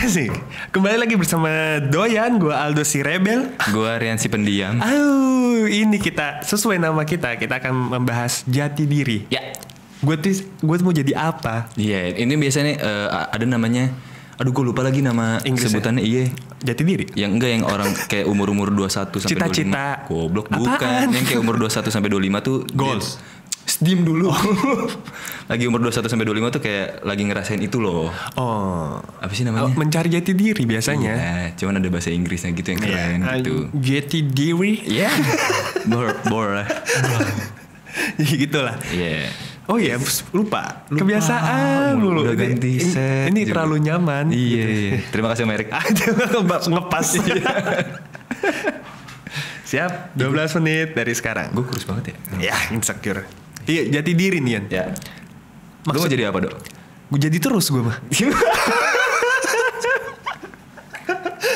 Asik. Kembali lagi bersama Doyan, gue Aldo si Rebel. Gue Rian si pendiam. Ini kita sesuai nama kita akan membahas jati diri. Ya. Gue mau jadi apa? Iya, ini biasanya ada namanya. Aduh, gue lupa lagi nama Inggrisnya? sebutannya. Iya. Jati diri. Yang enggak, yang orang kayak umur 21 sampai 25. Cita-cita. Goblok, Apaan? bukan. Yang kayak umur 21 sampai 25 tuh Goals. Diem dulu. Lagi umur 21 sampai 25 tuh kayak lagi ngerasain itu loh. Oh. Apa sih namanya? Mencari jati diri biasanya. Iya, cuman ada bahasa Inggrisnya gitu yang keren gitu. Jati diri. Iya. Bor lah. Ya gitulah. Iya. Oh iya, lupa. Kebiasaan dulu. Udah ganti set. Ini terlalu nyaman. Iya. Terima kasih Om Erik. Ngepas. Siap, 12 menit dari sekarang. Gue kurus banget ya. Ya, insecure. Iya, jati diri nih, Yan. Ya. Lu mau jadi apa, Dok? Gue jadi terus gue mah.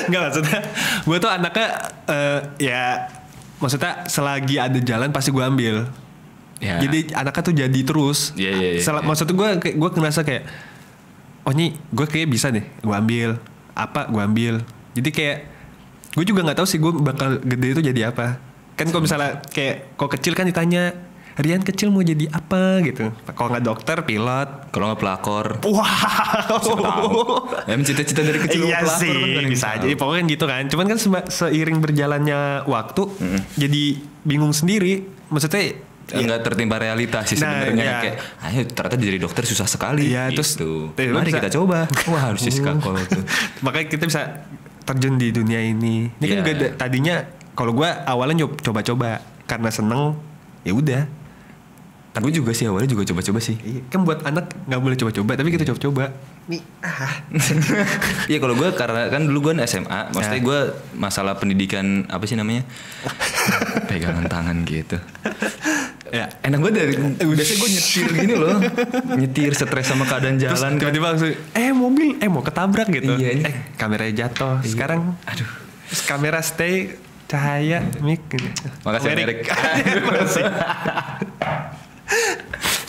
Enggak, maksudnya gue tuh anaknya ya maksudnya selagi ada jalan pasti gue ambil. Ya. Jadi anaknya tuh jadi terus. Iya. Maksudnya gue ngerasa kayak oh nih gue kayak bisa deh gue ambil apa gue ambil. Jadi kayak gue juga nggak tahu sih gue bakal gede itu jadi apa. Kan kalau misalnya kayak kok kecil kan ditanya Rian kecil mau jadi apa gitu. Kalau nggak dokter, pilot. Kalau nggak pelakor. Wow. Emang cita-cita dari kecil Iya pelakor sih, kan bisa aja. Pokoknya gitu kan. Cuman kan seiring berjalannya waktu, jadi bingung sendiri. Maksudnya nggak tertimpa realitas sih sebenarnya. Iya. Kayak, ayo ternyata jadi dokter susah sekali. Iya, gitu. terus Mari bisa, kita coba. Wah, harus sih sekolah tuh. Makanya kita bisa terjun di dunia ini. Ini kan Iya. juga tadinya kalau gue awalnya coba-coba karena seneng, ya udah. Gue juga sih awalnya juga coba-coba sih. Kan buat anak nggak boleh coba-coba, tapi kita coba-coba. Nih, Iya, kalau gue karena kan dulu gue SMA, maksudnya gue masalah pendidikan apa sih namanya? Pegangan tangan gitu. Ya. Enak gue dari biasanya gue nyetir gini loh, nyetir stres sama keadaan Terus jalan. tiba-tiba langsung mobil mau ketabrak gitu. Iya. Kameranya jatuh. Sekarang Aduh. kamera stay, cahaya mic gitu. Makasih Erik. Makasih.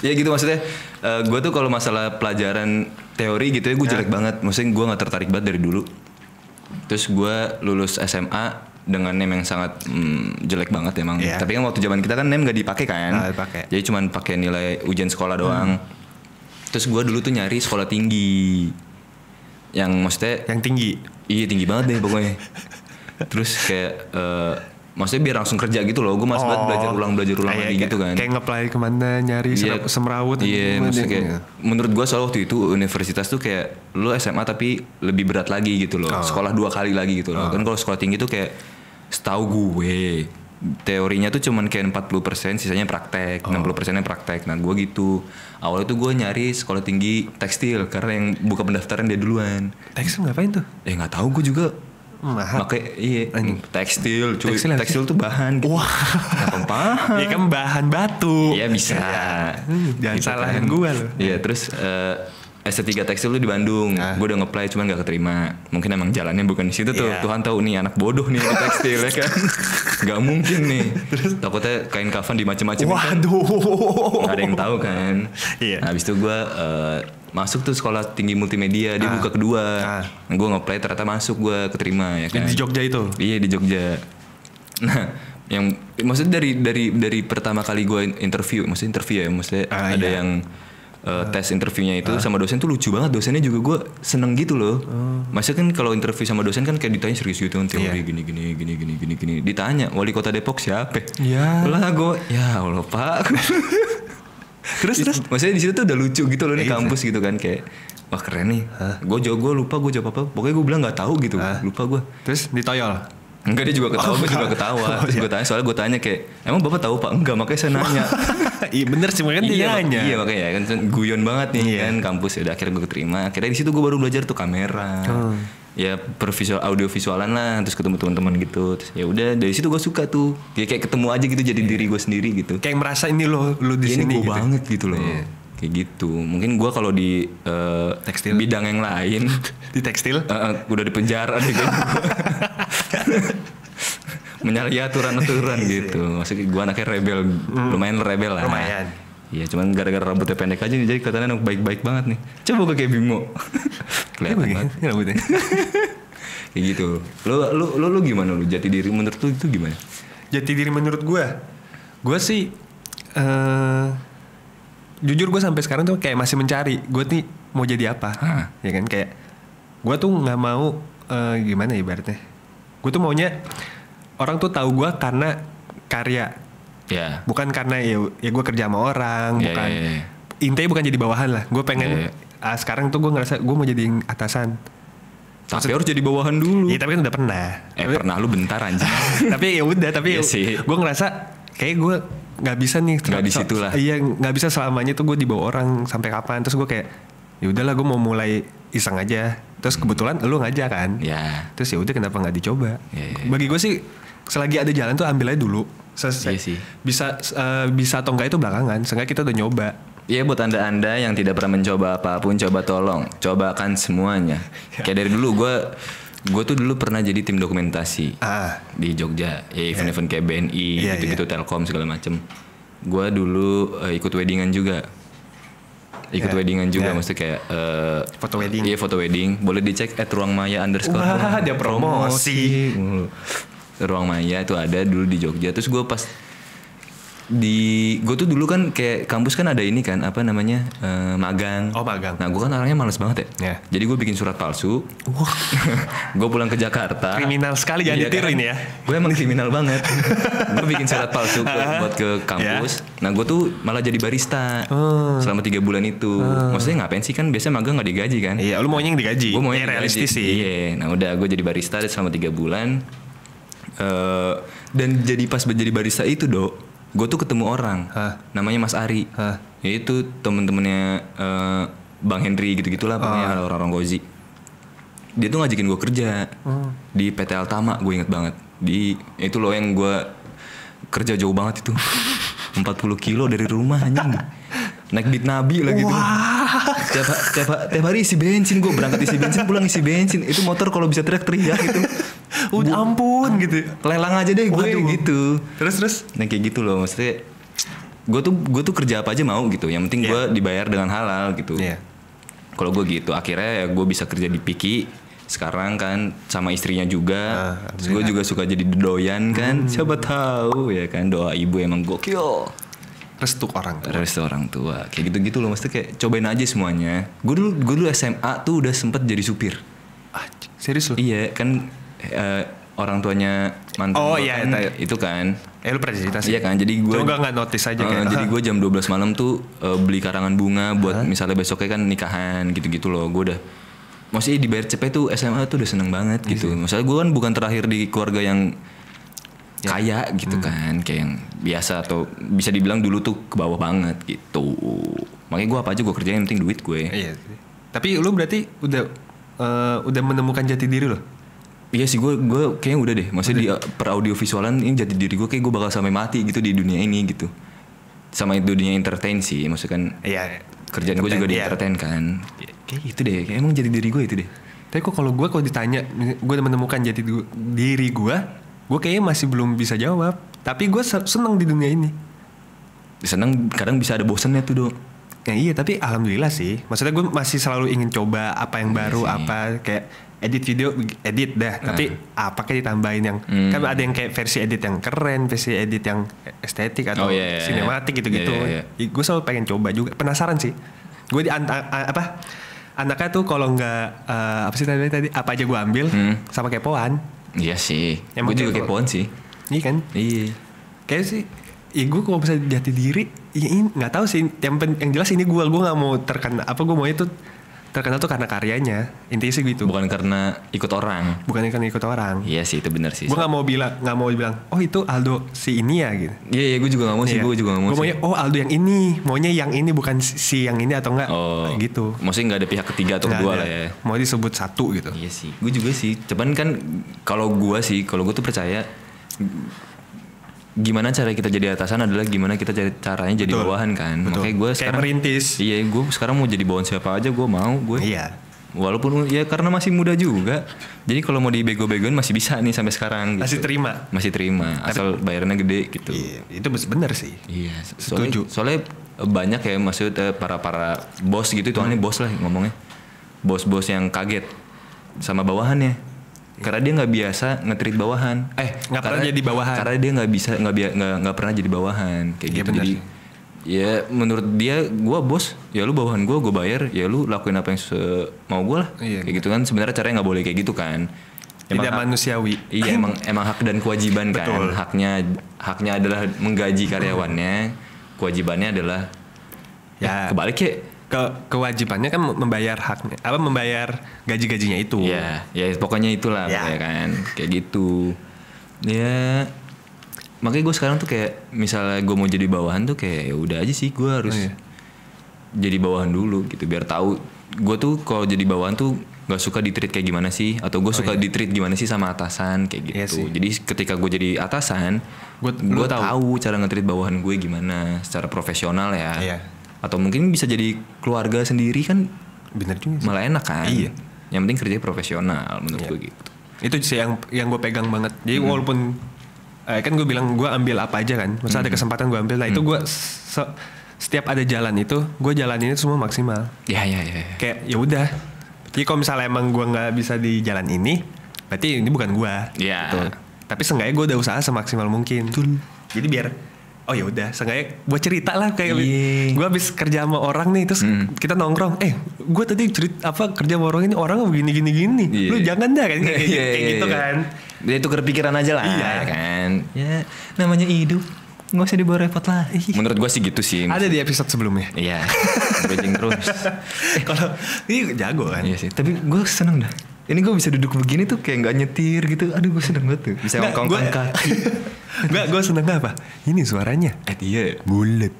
Ya gitu maksudnya, gue tuh kalau masalah pelajaran teori gitu ya gue jelek banget. Maksudnya gue nggak tertarik banget dari dulu. Terus gue lulus SMA dengan NEM yang sangat jelek banget emang. Yeah. Tapi kan waktu zaman kita kan NEM gak dipakai kan. Dipakai. Jadi cuman pakai nilai ujian sekolah doang. Terus gue dulu tuh nyari sekolah tinggi. Yang maksudnya Yang tinggi. iya tinggi banget deh pokoknya. Terus kayak maksudnya biar langsung kerja gitu loh. Gue masih banget belajar ulang lagi gitu kan. Kayak nge-apply kemana, nyari semrawut. Iya, maksudnya kayak menurut gue soal waktu itu universitas tuh kayak lu SMA tapi lebih berat lagi gitu loh. Sekolah 2 kali lagi gitu loh. Kan kalau sekolah tinggi tuh kayak setahu gue teorinya tuh cuman kayak 40%, sisanya praktek, 60%-nya praktek. Nah, gue gitu. Awalnya tuh gue nyari sekolah tinggi tekstil karena yang buka pendaftaran dia duluan. Tekstil ngapain tuh? Nggak tahu gue juga. Mahal. Makanya iya tekstil, cuy. Tekstil tuh bahan. Gitu. Wah. Paham. Iya kan bahan batu. Iya bisa. Jangan Gitu salahin kan. gue loh. Iya terus S3 tekstil tuh di Bandung. Gue udah nge-apply cuman gak keterima. Mungkin emang jalannya bukan di situ tuh. Iya. Tuhan tahu nih anak bodoh nih di tekstil ya kan. Gak mungkin nih. Takutnya kain kafan di macem-macem. Waduh. Kan. Gak ada yang tahu kan. Iya. Nah, habis itu gue masuk tuh sekolah tinggi multimedia. Dia buka kedua. Nah, gue nge-apply ternyata masuk, gue keterima ya kan. Di Jogja itu? Iya di Jogja. Nah, yang maksudnya dari pertama kali gue interview ya, maksudnya ada yang tes interviewnya itu sama dosen tuh lucu banget. Dosennya juga gue seneng gitu loh. Maksudnya kan kalau interview sama dosen kan kayak ditanya serius gitu kan teori gini. Ditanya wali kota Depok siapa? Ya. Lah gue ya Allah Pak. terus maksudnya di situ tuh udah lucu gitu loh nih kampus gitu kan kayak wah keren nih. Gue lupa gue jawab apa. Pokoknya gue bilang nggak tahu gitu. Lupa gue. Terus ditoyol? Enggak, dia juga ketawa, gue juga ketawa. Terus gue tanya, soalnya gue tanya kayak, emang bapak tahu Pak? Enggak, makanya saya nanya. Iya bener sih, makanya dia nanya. Iya makanya kan guyon banget nih kan kampus. Ya udah akhirnya gue keterima. Akhirnya di situ gue baru belajar tuh kamera. Ya audio visualan lah, terus ketemu teman-teman gitu. Terus ya udah dari situ gue suka tuh. Kayak ketemu aja gitu jadi diri gue sendiri gitu. Kayak merasa ini lo di ini sini gue gitu. banget gitu loh. Kayak gitu. Mungkin gue kalau di tekstil bidang yang lain di tekstil udah di penjara deh kayaknya. Menyalahi aturan gitu. Maksudnya gue anaknya rebel, lumayan rebel lah. Lumayan. Iya, cuman gara-gara rambutnya pendek aja nih, jadi katanya anak baik-baik banget nih. Coba gue kayak Bimo. Kelihatan banget. Rambutnya. Kayak gitu. Lu gimana lu? Jati diri menurut lu itu gimana? Jati diri menurut gue sih jujur gue sampai sekarang tuh kayak masih mencari gue nih mau jadi apa. Ya kan, kayak gue tuh nggak mau gimana ya ibaratnya, gue tuh maunya orang tuh tahu gue karena karya. Ya. Bukan karena ya gue kerja sama orang, bukan. Intinya bukan jadi bawahan lah. Gue pengen sekarang tuh gue ngerasa gue mau jadi atasan. Tapi harus jadi bawahan dulu. Iya, tapi kan udah pernah. Pernah lu bentar anjing. Tapi ya udah, tapi gue ngerasa kayak gue nggak bisa nih. Nggak di situ lah. Iya, nggak bisa selamanya tuh gue dibawa orang sampai kapan. Terus gue kayak ya udahlah, gue mau mulai iseng aja. Terus kebetulan lu ngajak kan. Ya. Terus ya udah, kenapa nggak dicoba? Ya. Bagi gue sih selagi ada jalan tuh ambil aja dulu. Iya sih. Bisa atau enggak itu belakangan. Seenggaknya kita udah nyoba. Iya, buat anda yang tidak pernah mencoba apapun, coba tolong, cobakan semuanya. Kayak dari dulu gue tuh dulu pernah jadi tim dokumentasi di Jogja, ya event-event kayak BNI, gitu-gitu, Telkom segala macem. Gue dulu ikut weddingan juga. Maksudnya kayak foto wedding. Iya, foto wedding. Boleh dicek @ruangmaya_. Wah, dia promosi. Ruang Maya itu ada dulu di Jogja. Terus gue pas gue tuh dulu kan kayak kampus kan ada ini kan, apa namanya, magang. Oh, magang. Nah, gue kan orangnya males banget ya. Jadi gue bikin surat palsu. Gue pulang ke Jakarta. Kriminal sekali, jangan ditiru ini ya. Gue emang kriminal banget. Gue bikin surat palsu buat ke kampus. Nah, gue tuh malah jadi barista selama 3 bulan itu. Maksudnya ngapain sih, kan biasanya magang gak digaji kan? Iya, lu maunya yang digaji. Gue maunya realistis sih. Iya. Nah, udah gue jadi barista selama 3 bulan. Dan jadi pas jadi barista itu, gue tuh ketemu orang, namanya Mas Ari. Yaitu temen-temennya Bang Henry gitu-gitulah, pokoknya orang-orang Gozi. Dia tuh ngajakin gue kerja di PT Altama, gue inget banget. Itu loh yang gue kerja jauh banget itu. 40 kilo dari rumah anjing. Naik Beat Nabi lagi tuh. Tiap hari isi bensin, gue berangkat isi bensin, pulang isi bensin. Itu motor kalau bisa teriak-teriak gitu. Udah ampun gitu. Lelang aja deh gue gitu. Terus. Nah kayak gitu loh, maksudnya gue tuh kerja apa aja mau gitu. Yang penting gue dibayar dengan halal gitu. Kalau gue gitu, akhirnya ya gue bisa kerja di Piki. Sekarang kan sama istrinya juga. Terus gue juga suka jadi doyan kan. Siapa tahu ya kan, doa ibu emang gokil. Restu orang tua. Kayak gitu-gitu loh, maksudnya kayak cobain aja semuanya. Gue dulu SMA tuh udah sempet jadi supir. Serius lo? Iya kan, orang tuanya mantan itu kan. Lu pernah cerita sih. Iya kan, jadi gue cuma gak notice aja kayak. Jadi gue jam 12 malam tuh beli karangan bunga buat misalnya besoknya kan nikahan gitu-gitu loh. Gue udah, maksudnya dibayar cepet tuh SMA tuh udah seneng banget gitu. Maksudnya gue kan bukan terlahir di keluarga yang kaya gitu kan, kayak yang biasa atau bisa dibilang dulu tuh ke bawah banget gitu. Makanya gue apa aja gue kerjain, yang penting duit gue. Iya sih. Tapi lu berarti udah menemukan jati diri lo? Iya sih, gue kayaknya udah deh. Maksudnya di per audiovisualan ini jati diri gue kayak gue bakal sampai mati gitu di dunia ini gitu. Sama dunia entertain sih, maksudnya kan. Iya. Kerjaan gue juga di entertain kan. Kayak gitu deh, kayak emang jati diri gue itu deh. Tapi kok kalau ditanya, gue udah menemukan jati diri gue kayaknya masih belum bisa jawab. Tapi gue seneng di dunia ini. Seneng, kadang bisa ada bosannya tuh, Dok. Ya iya, tapi alhamdulillah sih. Maksudnya gue masih selalu ingin coba apa yang baru, apa kayak edit video, edit dah. Tapi apa kayak ditambahin yang kan ada yang kayak versi edit yang keren, versi edit yang estetik atau sinematik gitu-gitu. Gue selalu pengen coba juga. Penasaran sih. Gue anaknya tuh kalau nggak apa sih tadi apa aja gue ambil sama kepoan. Iya sih. Gue juga kepoan sih. Iya kan? Iya. Kayak sih. Ya gue kalau bisa jati diri, ya ini nggak tahu sih. Yang jelas ini gue nggak mau terkenal. Gue mau itu terkenal tuh karena karyanya. Intinya sih gitu. Bukan karena ikut orang. Iya sih, itu benar sih. Gue nggak mau bilang, oh itu Aldo si ini ya gitu. Iya, gue juga nggak mau sih. Gue juga nggak mau. Gue maunya, oh Aldo yang ini, maunya yang ini bukan si yang ini atau enggak. Gitu. Maksudnya nggak ada pihak ketiga atau kedua lah ya. Mau disebut satu gitu. Iya sih. Gue juga sih. Cuman kan kalau gue tuh percaya gimana cara kita jadi atasan adalah gimana kita caranya jadi bawahan kan. Betul. Makanya gue sekarang merintis. Iya, gue sekarang mau jadi bawahan siapa aja gue mau. Iya. Walaupun ya karena masih muda juga. Jadi kalau mau dibego-begoin masih bisa nih sampai sekarang gitu. Masih terima. Asal bayarannya gede gitu. Iya, itu benar sih. Iya, setuju. Soalnya banyak ya maksudnya para bos gitu, tuannya bos lah ngomongnya. Bos-bos yang kaget sama bawahannya. Karena dia nggak biasa nge-treat bawahan. Nggak pernah jadi bawahan. Karena dia nggak pernah jadi bawahan kayak gitu. Bener. Jadi ya menurut dia gue bos, ya lu bawahan gue bayar, ya lu lakuin apa yang mau gue lah. Iya, kayak gitu kan. Sebenarnya caranya nggak boleh kayak gitu kan. Tidak manusiawi. Iya emang hak dan kewajiban kan. Betul. Haknya adalah menggaji karyawannya, kewajibannya adalah Ya. kebalik ya. Kewajibannya kan membayar haknya, membayar gaji-gajinya itu. Ya pokoknya itulah Ya. ya kan, kayak gitu. Ya makanya gue sekarang tuh kayak misalnya gue mau jadi bawahan tuh kayak ya udah aja sih gue harus jadi bawahan dulu gitu biar tahu. Gue tuh kalau jadi bawahan tuh nggak suka di-treat kayak gimana sih, atau gue suka di-treat gimana sih sama atasan kayak gitu. Iya sih. Jadi ketika gue jadi atasan, gue tahu cara nge-treat bawahan gue gimana secara profesional ya. Iya. Atau mungkin bisa jadi keluarga sendiri kan, Bener juga sih. malah enak kan. Iya. Yang penting kerja profesional menurut Iya. gue gitu. Itu sih yang gue pegang banget. Jadi walaupun kan gue bilang gue ambil apa aja kan, masa ada kesempatan gue ambil. Nah itu gue setiap ada jalan itu gue jalanin itu semua maksimal. Ya. Kayak ya udah. Jadi kalau misalnya emang gue nggak bisa di jalan ini, berarti ini bukan gue. Iya. Gitu. Tapi seenggaknya gue udah usaha semaksimal mungkin. Jadi biar oh ya udah, seenggaknya buat cerita lah kayak gue habis kerja sama orang nih terus kita nongkrong, gue tadi kerja sama orang ini orang gini, lu jangan dah kan kayak gitu kan. Dia itu kepikiran aja lah. Iya kan. Ya namanya hidup nggak usah dibawa repot lah. Menurut gue sih gitu sih. Ada di episode sebelumnya. Iya. Bridging terus. Kalau ini jago kan. Iya sih. Tapi gue seneng dah. Ini gue bisa duduk begini tuh kayak nggak nyetir gitu. Aduh gue seneng banget tuh. Bisa ngongkong kaki. Gue seneng apa? Ini suaranya. Iya. Bulet.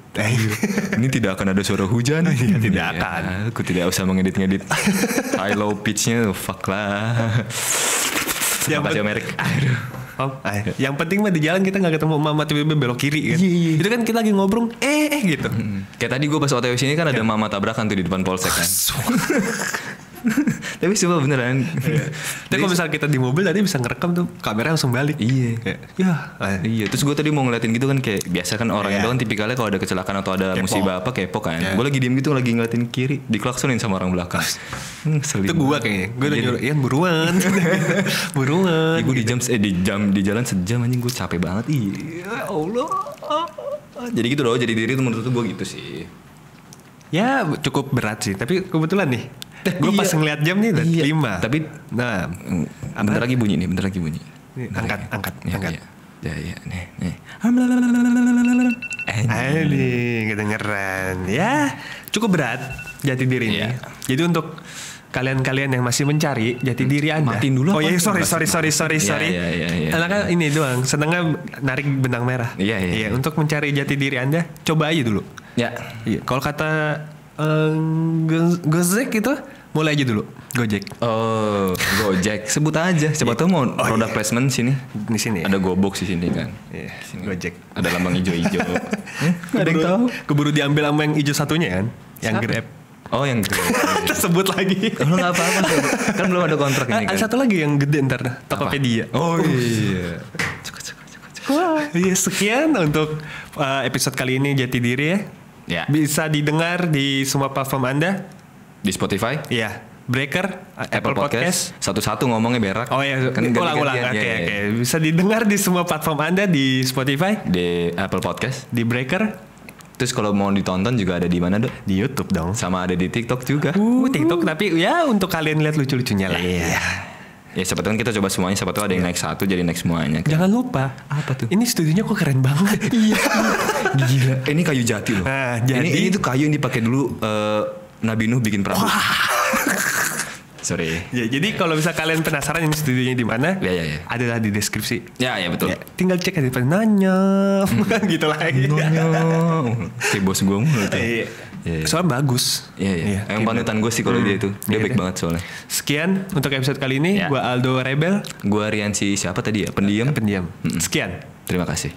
Ini tidak akan ada suara hujan. Tidak akan. Aku tidak usah mengedit-ngedit. High low pitchnya fuck lah. Makasih Amerik. Yang penting mah di jalan kita nggak ketemu mama tiba-tiba belok kiri kan. Itu kan kita lagi ngobrol gitu. Kayak tadi gue pas OTW sini kan ada mama tabrakan tuh di depan polsek kan. Tapi coba beneran. Tapi kalau misalnya kita di mobil tadi bisa ngerekam tuh kamera langsung balik. Iya. Kayak, Iya. Terus gue tadi mau ngeliatin gitu kan kayak biasa kan orang Indo kan tipikalnya kalau ada kecelakaan atau ada musibah apa kepo kan. Gue lagi diem gitu lagi ngeliatin kiri, diklaksonin sama orang belakang. Itu gue kayaknya. Gue udah nyuruh, Ian buruan. Buruan. Gue di jalan sejam anjing gue capek banget. Iya Allah. Jadi gitu loh, jadi diri tuh menurut gue gitu sih. Ya cukup berat sih, tapi kebetulan nih. Gue pas ngeliat jam nih udah 5. Tapi bentar lagi bunyi. Angkat. Ya, nih. Ini kedengeran. Ya, cukup berat jati diri ini. Jadi untuk kalian-kalian yang masih mencari jati diri Anda. Matiin dulu. Oh iya, sorry. Iya. Karena ini doang, senengnya narik benang merah. Iya. Untuk mencari jati diri Anda, coba aja dulu. Ya. Iya. Kalau kata Gojek itu, mulai aja dulu. Gojek. Oh, Gojek. Sebut aja. Siapa tahu mau product placement sini. Di sini. Ada GoBox di sini kan. Iya, Sini. Gojek. Ada lambang hijau-hijau. Gak ada yang tahu. Keburu diambil sama yang hijau satunya kan, yang Siapa? Grab. Oh yang Grab. Tersebut lagi. Lo nggak apa-apa kan belum ada kontrak ini kan. Ada satu lagi yang gede ntar, Tokopedia. Oh iya. Wah, iya sekian untuk episode kali ini Jati Diri ya. Ya. Bisa didengar di semua platform Anda. Di Spotify, Iya. Breaker, Apple Podcast. Satu-satu ngomongnya berak. Oh iya, Kan ulang. ganti-gantian. Oke. Iya. Bisa didengar di semua platform Anda, di Spotify, Di Apple Podcast. di Breaker, Terus kalau mau ditonton juga ada di mana, Dok? di YouTube dong. Sama ada di TikTok juga. TikTok tapi ya untuk kalian lihat lucu-lucunya lah. Iya. Ya siapa tahu kan kita coba semuanya, siapa tahu ada yang naik satu jadi naik semuanya kan. Jangan lupa. Apa tuh? Ini studionya kok keren banget. Iya. Gila. Ini kayu jati loh. Nah, jadi- ini tuh kayu yang dipakai dulu Nabi Nuh bikin perahu. Sorry. Ya, jadi kalau bisa kalian penasaran ini studionya di mana, Ya. adalah di deskripsi. Ya betul. Ya, tinggal cek aja nanya, gitu lagi. Kayak bos gue mulu tuh. Iya. Iya. Soalnya bagus. Iya. Emang panutan gue sih kalau dia itu. Dia baik banget soalnya. Sekian untuk episode kali ini. Ya. Gua Aldo Rebel, Gue Riansi siapa tadi ya? Pendiam. pendiam. Sekian. Terima kasih.